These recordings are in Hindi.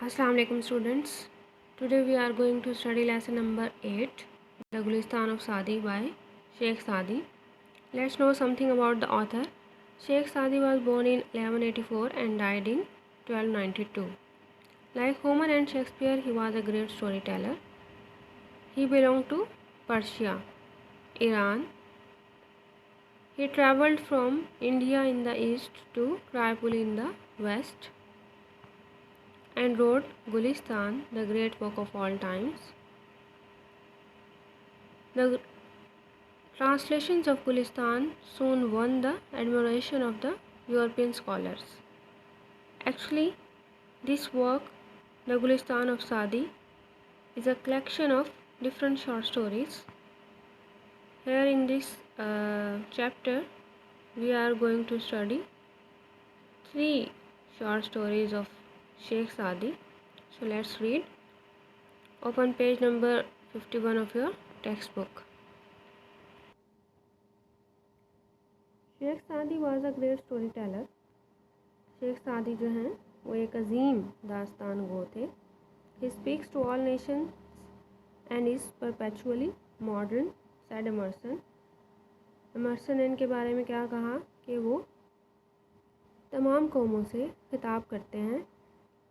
Assalamu alaikum students. Today we are going to study lesson number 8, The Gulistan of Saadi by Sheikh Saadi. Let's know something about the author. Sheikh Saadi was born in 1184 and died in 1292. Like Homer and Shakespeare, he was a great storyteller. He belonged to Persia, Iran. He traveled from India in the east to Tripoli in the west and wrote Gulistan, the great book of all times. The translations of Gulistan soon won the admiration of the European scholars. Actually, this work, The Gulistan of Saadi, is a collection of different short stories. Here in this chapter, we are going to study 3 short stories of Sheikh Saadi. So let's read. Open page number 51 of your textbook. Sheikh Sadi was a great story teller. Sheikh Sadi जो हैं वो एक अजीम दास्तान गो थे. He speaks to all nations and is perpetually modern, said Emerson. Emerson ने इनके बारे में क्या कहा कि वो तमाम कौमों से खिताब करते हैं,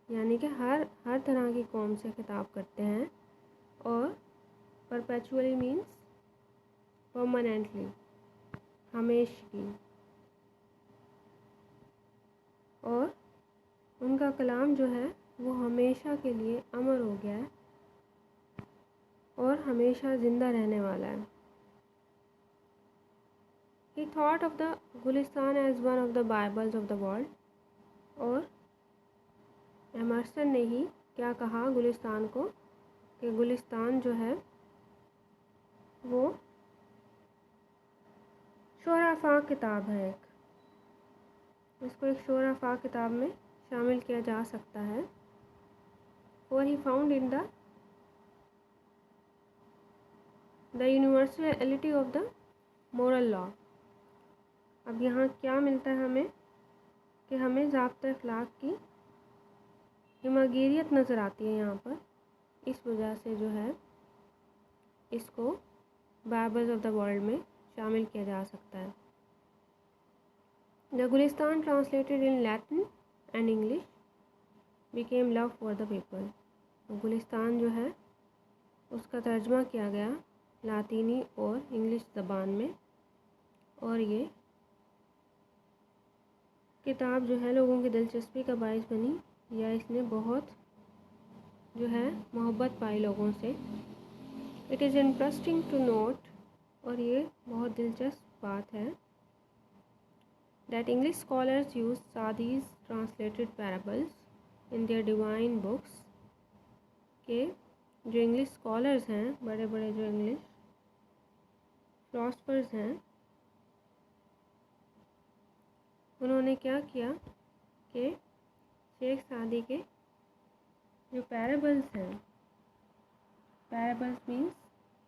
यानी कि हर तरह की कौम से खिताब करते हैं. और परपेचुअली मीन्स परमानेंटली, हमेशा. और उनका कलाम जो है वो हमेशा के लिए अमर हो गया है और हमेशा ज़िंदा रहने वाला है. He thought of the Gulistan as one of the Bibles of the world. और एमर्सन ने ही क्या कहा गुलिस्तान को कि गुलिस्तान जो है वो शोराफा किताब है. इसको एक शोराफा किताब में शामिल किया जा सकता है. और he found in the universality of the moral law. अब यहाँ क्या मिलता है हमें कि हमें ज़ाब्ता अखलाक की हिमागिरियत नज़र आती है यहाँ पर. इस वजह से जो है इसको बाइबल्स ऑफ द वर्ल्ड में शामिल किया जा सकता है. The Gulistan translated in Latin and English became love for the people. Gulistan जो है उसका तर्जमा किया गया लातीनी और इंग्लिश ज़बान में, और ये किताब जो है लोगों की दिलचस्पी का बायस बनी, या इसने बहुत जो है मोहब्बत पाई लोगों से. It is interesting to note, और ये बहुत दिलचस्प बात है, that English scholars use Saadi's translated parables in their divine books. के जो इंग्लिश स्कॉलर्स हैं, बड़े बड़े जो इंग्लिश फिलोसफर्स हैं, उन्होंने क्या किया कि शेख सादी के जो पैराबल्स हैं, पैराबल्स मीन्स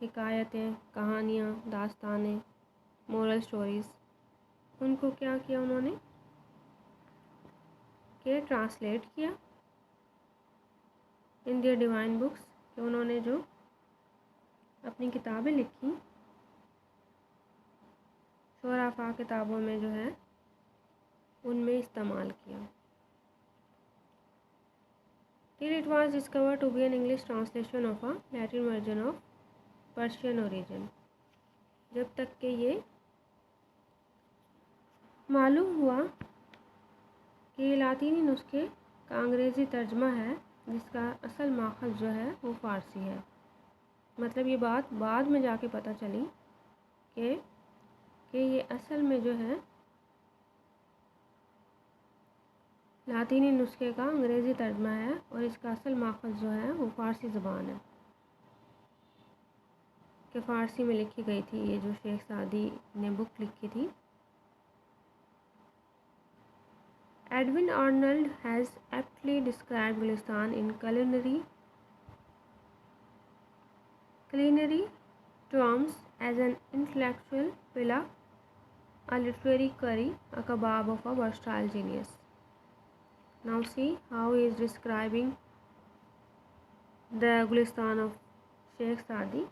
हिकायतें, कहानियाँ, दास्तानें, मोरल स्टोरीज़, उनको क्या किया उन्होंने कि ट्रांसलेट किया इन दियर डिवाइन बुक्स. कि उन्होंने जो अपनी किताबें लिखी शोराफा किताबों में जो है उनमें इस्तेमाल किया. Till it was discovered to be an English translation of a Latin version of Persian origin. जब तक कि ये मालूम हुआ कि लातीनी नुस्खे का अंग्रेज़ी तर्जमा है जिसका असल माखज़ जो है वो फ़ारसी है. मतलब ये बात बाद में जाके पता चली कि ये असल में जो है लातीनी नुस्खे का अंग्रेज़ी तर्जमा है और इसका असल माखज़ जो है वो फ़ारसी ज़बान है, कि फ़ारसी में लिखी गई थी ये जो शेख सादी ने बुक लिखी थी. Edwin Arnold has aptly described Gulistan in culinary terms as an intellectual pilaf, a literary curry, a kebab of a versatile genius. Now see how he is describing The Gulistan of Sheikh Saadi.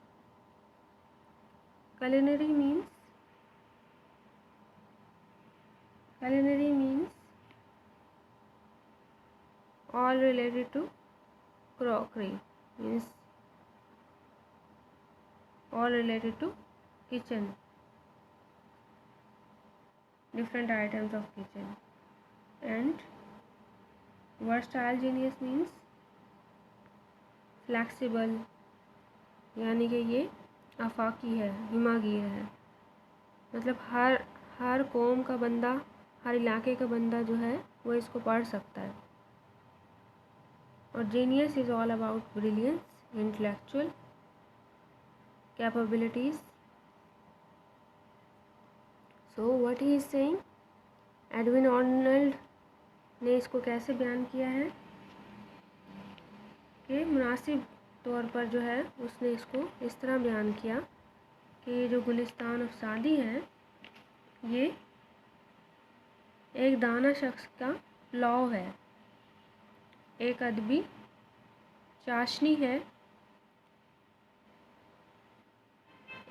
Culinary means all related to crockery, means all related to kitchen, different items of kitchen. And versatile genius means flexible, यानी कि ये आफाकी है, दिमागी है, मतलब हर कौम का बंदा, हर इलाके का बंदा जो है वो इसको पढ़ सकता है। और genius is all about brilliance, intellectual capabilities. So what he is saying, Edwin Arnold ने इसको कैसे बयान किया है कि मुनासिब तौर पर जो है उसने इसको इस तरह बयान किया कि जो गुलिस्तान ऑफ सादी है ये एक दाना शख्स का लौ है, एक अदबी चाशनी है,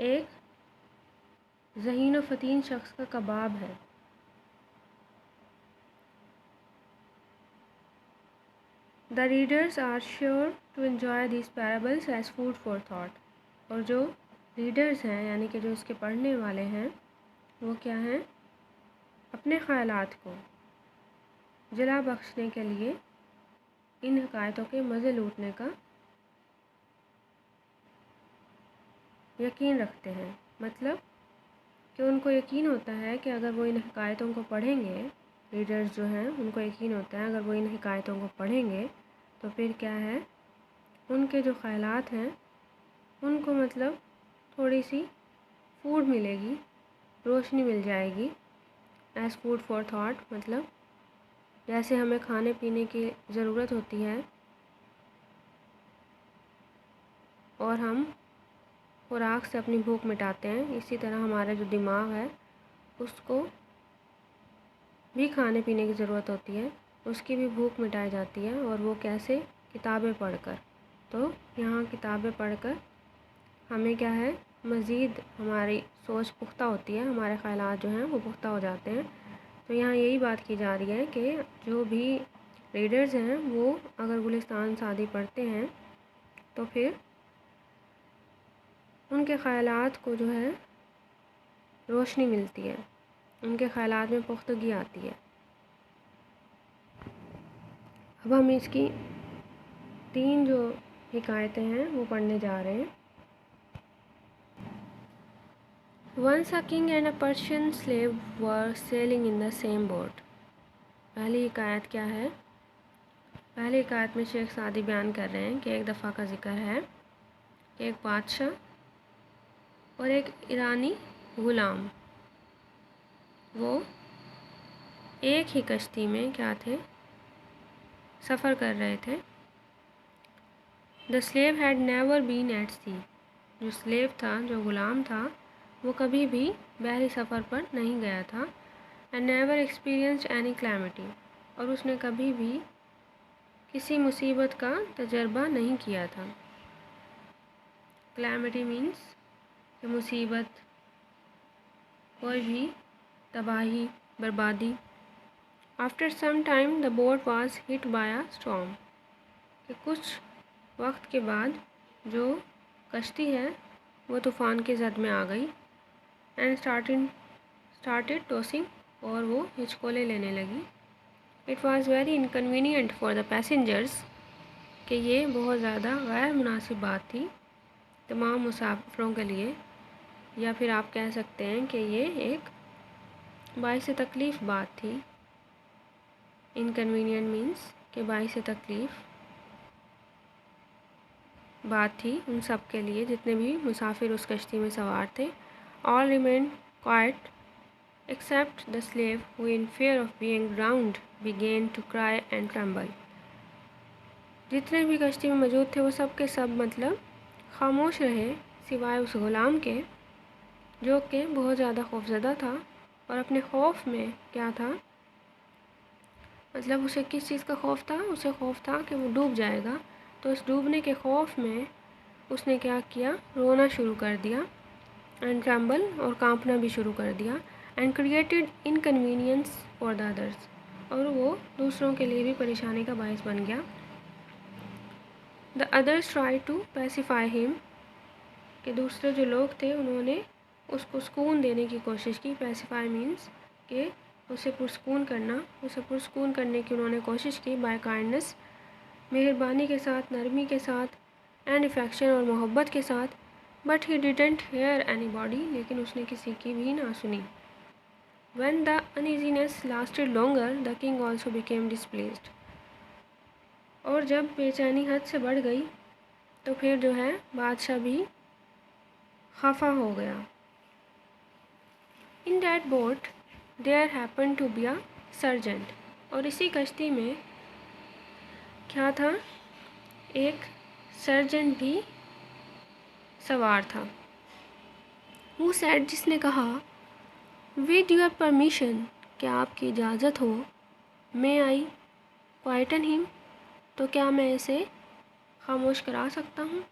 एक ज़हीन व फ़तीन शख्स का कबाब है। The readers are sure to enjoy these parables as food for thought। और जो रीडर्स हैं यानी कि जो इसके पढ़ने वाले हैं वो क्या हैं, अपने ख़यालात को जला बख्शने के लिए इन हकायतों के मज़े लूटने का यकीन रखते हैं। मतलब कि उनको यकीन होता है कि अगर वो इन हकायतों को पढ़ेंगे, रीडर्स जो हैं उनको यकीन होता है अगर वो इन हकायतों को पढ़ेंगे तो फिर क्या है, उनके जो ख़यालात हैं उनको मतलब थोड़ी सी फूड मिलेगी, रोशनी मिल जाएगी। एज़ फूड फॉर थॉट, मतलब जैसे हमें खाने पीने की ज़रूरत होती है और हम खुराक से अपनी भूख मिटाते हैं, इसी तरह हमारा जो दिमाग है उसको भी खाने पीने की ज़रूरत होती है, उसकी भी भूख मिटाई जाती है। और वो कैसे, किताबें पढ़कर। तो यहाँ किताबें पढ़कर हमें क्या है, मज़ीद हमारी सोच पुख्ता होती है, हमारे ख़यालात जो हैं वो पुख्ता हो जाते हैं। तो यहाँ यही बात की जा रही है कि जो भी रीडर्स हैं वो अगर गुलिस्तान सादी पढ़ते हैं तो फिर उनके ख़यालात को जो है रोशनी मिलती है, उनके ख़यालात में पुख्तगी आती है। अब हम इसकी 3 जो हिकायतें हैं वो पढ़ने जा रहे हैं। Once a king and a Persian slave were sailing in the same boat। पहली हिकायत क्या है, पहली हिकायत में शेख सादी बयान कर रहे हैं कि एक दफ़ा का ज़िक्र है कि एक बादशाह और एक ईरानी ग़ुलाम वो एक ही कश्ती में क्या थे, सफ़र कर रहे थे। The slave had never been at sea. जो स्लेव था, जो ग़ुलाम था, वो कभी भी बहरी सफ़र पर नहीं गया था। And never experienced any calamity. और उसने कभी भी किसी मुसीबत का तजर्बा नहीं किया था। कैलेमिटी मीन्स कि मुसीबत, कोई भी तबाही, बर्बादी। After some time the boat was hit by a storm. कि कुछ वक्त के बाद जो कश्ती है वो तूफ़ान की जद में आ गई। एंड स्टार्टेड टॉसिंग, और वो हिचकोले लेने लगी। It was very inconvenient for the passengers. कि ये बहुत ज़्यादा गैर मुनासिब बात थी तमाम मुसाफिरों के लिए, या फिर आप कह सकते हैं कि ये एक बाइस तकलीफ़ बात थी। इनकन्वीनियंट मीन्स कि बाइस तकलीफ़ बात थी उन सब के लिए जितने भी मुसाफिर उस कश्ती में सवार थे। All remain quiet except the slave who in fear of being drowned began to cry and tremble. जितने भी कश्ती में मौजूद थे वो सब के सब मतलब खामोश रहे, सिवाय उस ग़ुलाम के जो कि बहुत ज़्यादा खौफज़दा था। और अपने खौफ में क्या था, मतलब उसे किस चीज़ का खौफ था, उसे खौफ था कि वो डूब जाएगा। तो उस डूबने के खौफ में उसने क्या किया, रोना शुरू कर दिया, एंड ट्रम्बल और कांपना भी शुरू कर दिया, and created inconvenience for the others, और वो दूसरों के लिए भी परेशानी का बायस बन गया। The others try to pacify him, कि दूसरे जो लोग थे उन्होंने उसको सुकून देने की कोशिश की। पैसिफाई मीन्स कि उसे पुरस्कून करना, उसे पुरस्कून करने की उन्होंने कोशिश की बाय काइंडनेस, मेहरबानी के साथ, नरमी के साथ, एंड अफेक्शन और मोहब्बत के साथ। But he didn't hear anybody, लेकिन उसने किसी की भी ना सुनी। When the uneasiness lasted longer, the king also became displeased. और जब बेचैनी हद से बढ़ गई तो फिर जो है बादशाह भी खफा हो गया। In that boat there happened to be a sergeant, और इसी कश्ती में क्या था, एक सर्जेंट भी सवार था। Who said, जिसने कहा, विद योर परमिशन, क्या आपकी इजाज़त हो, मे आई क्वाइटन हिम, तो क्या मैं इसे खामोश करा सकता हूँ।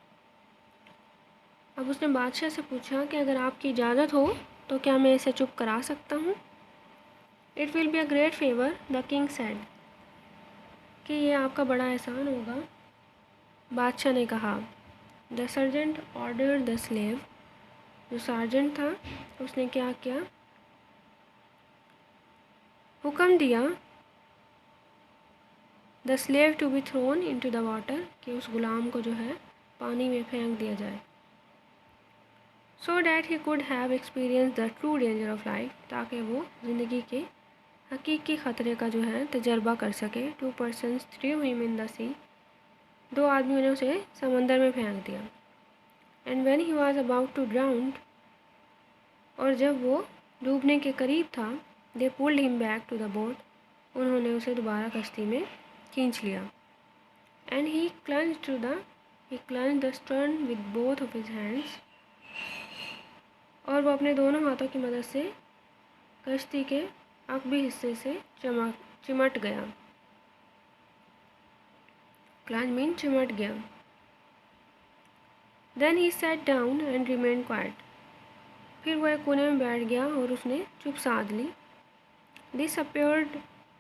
अब उसने बादशाह से पूछा कि अगर आपकी इजाज़त हो तो क्या मैं इसे चुप करा सकता हूँ। It will be a great favour, the king said, कि ये आपका बड़ा एहसान होगा, बादशाह ने कहा। The sergeant order the slave, जो सार्जेंट था उसने क्या किया, हुक्म दिया, the slave to be thrown into the water, कि उस गुलाम को जो है पानी में फेंक दिया जाए। So that he could have experience the true danger of life, ताकि वो ज़िंदगी के हकीकी ख़तरे का जो है तजर्बा कर सके। 2 persons threw him in the sea, 2 आदमियों ने उसे समंदर में फेंक दिया। And when he was about to drown, और जब वो डूबने के करीब था, they pulled him back to the boat, उन्होंने उसे दोबारा कश्ती में खींच लिया। And he clung the stern with both of his hands, और वो अपने दोनों हाथों की मदद से कश्ती के अकबी हिस्से से चिमट गया। क्लंज मीन चिमट गया। Then he sat down and remain quiet, फिर वह एक कोने में बैठ गया और उसने चुप साध ली। This appeared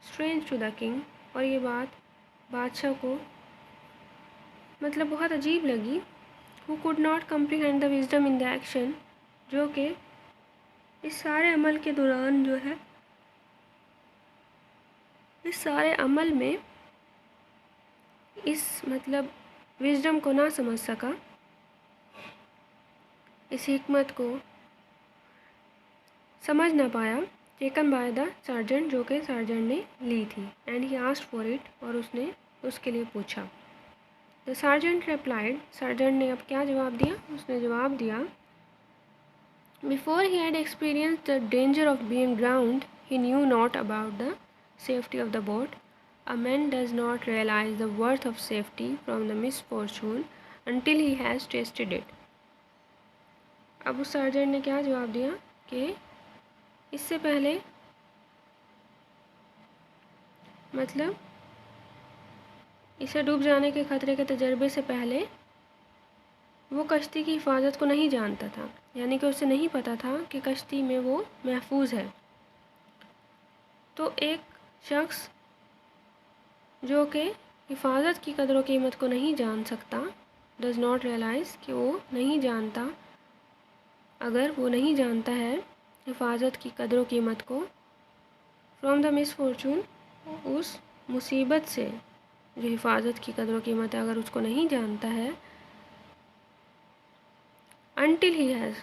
strange to the king, और ये बात बादशाह को मतलब बहुत अजीब लगी। Who could not comprehend the wisdom in the action, जो कि इस सारे अमल के दौरान जो है, इस सारे अमल में इस मतलब विजडम को ना समझ सका, इस हिकमत को समझ ना पाया। टेकन बाय द सर्जेंट, जो कि सर्जेंट ने ली थी। And he asked for it, और उसने उसके लिए पूछा। द सर्जेंट रिप्लाइड, सर्जेंट ने अब क्या जवाब दिया, उसने जवाब दिया, before he had experience the danger of being drowned, he knew not about the safety of the boat. A man does not realise the worth of safety from the misfortune until he has tasted it। अब उस सर्जेंट ने क्या जवाब दिया कि इससे पहले मतलब इसे डूब जाने के ख़तरे के तजर्बे से पहले वो कश्ती की हिफाजत को नहीं जानता था, यानी कि उसे नहीं पता था कि कश्ती में वो महफूज है। तो एक शख्स जो कि हिफाजत की कदर व कीमत को नहीं जान सकता, डज़ नॉट रियलाइज़, कि वो नहीं जानता, अगर वो नहीं जानता है हिफाजत की कदर व कीमत को, फ्रॉम द मिसफॉर्चून, उस मुसीबत से जो हिफाजत की कदर व कीमत है, अगर उसको नहीं जानता है, अनटिल ही हैज़,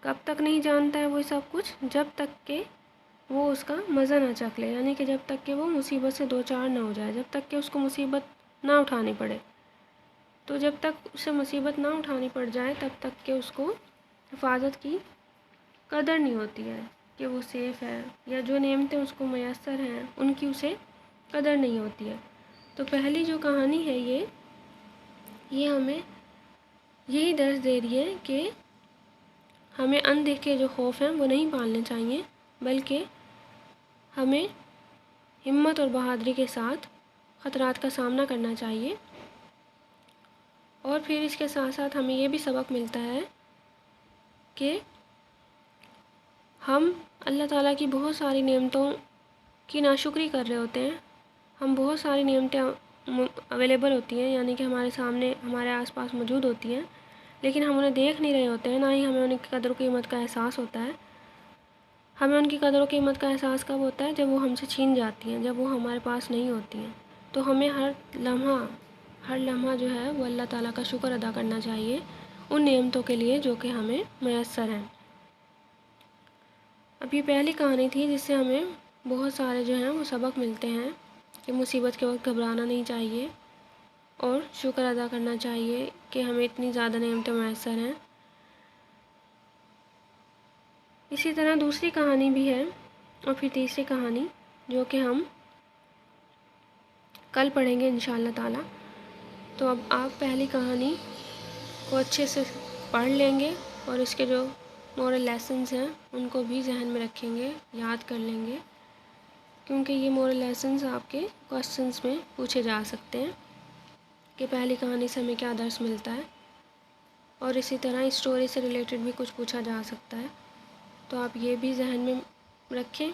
कब तक नहीं जानता है वो सब कुछ, जब तक कि वो उसका मज़ा ना चख ले, यानी कि जब तक कि वो मुसीबत से दो चार ना हो जाए, जब तक कि उसको मुसीबत ना उठानी पड़े। तो जब तक उसे मुसीबत ना उठानी पड़ जाए तब तक कि उसको हिफाजत की कदर नहीं होती है कि वो सेफ़ है, या जो नेमतें उसको मैसर हैं उनकी उसे कदर नहीं होती है। तो पहली जो कहानी है ये हमें यही दर्ज दे रही है कि हमें अनदेखे जो खौफ हैं वो नहीं पालने चाहिए, बल्कि हमें हिम्मत और बहादुरी के साथ ख़तरात का सामना करना चाहिए। और फिर इसके साथ साथ हमें ये भी सबक मिलता है कि हम अल्लाह ताला की बहुत सारी नेमतों की नाशुक्री कर रहे होते हैं। हम बहुत सारी नेमतें अवेलेबल होती हैं, यानी कि हमारे सामने हमारे आसपास मौजूद होती हैं, लेकिन हम उन्हें देख नहीं रहे होते हैं, ना ही हमें उनकी कदर कीमत का एहसास होता है। हमें उनकी कदर कीमत का एहसास कब होता है? जब वो हमसे छीन जाती हैं, जब वो हमारे पास नहीं होती हैं। तो हमें हर लम्हा जो है वो अल्लाह ताला का शुक्र अदा करना चाहिए उन नेमतों के लिए जो कि हमें मैसर हैं। अब ये पहली कहानी थी जिससे हमें बहुत सारे जो हैं वो सबक मिलते हैं कि मुसीबत के वक्त घबराना नहीं चाहिए और शुक्र अदा करना चाहिए कि हमें इतनी ज़्यादा नेमतें मैसर हैं। इसी तरह दूसरी कहानी भी है और फिर तीसरी कहानी जो कि हम कल पढ़ेंगे इंशाअल्लाह ताला। तो अब आप पहली कहानी को अच्छे से पढ़ लेंगे और इसके जो मोरल लेसन्स हैं उनको भी जहन में रखेंगे, याद कर लेंगे, क्योंकि ये मोरल लेसन्स आपके क्वेश्चंस में पूछे जा सकते हैं कि पहली कहानी से हमें क्या दर्स मिलता है। और इसी तरह इस स्टोरी से रिलेटेड भी कुछ पूछा जा सकता है, तो आप ये भी जहन में रखें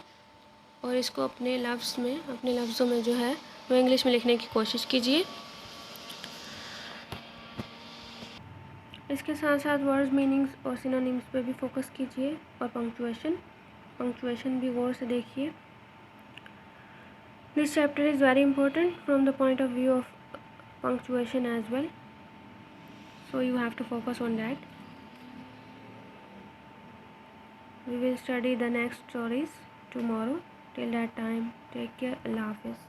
और इसको अपने लफ्ज़ों में जो है वो इंग्लिश में लिखने की कोशिश कीजिए। इसके साथ साथ वर्ड्स, मीनिंग्स और सिनोनिम्स पे भी फोकस कीजिए और पंक्चुएशन भी गौर से देखिए। This chapter is very important from the point of view of punctuation as well, so you have to focus on that. We will study the next stories tomorrow. Till that time, take care. Allah Hafiz.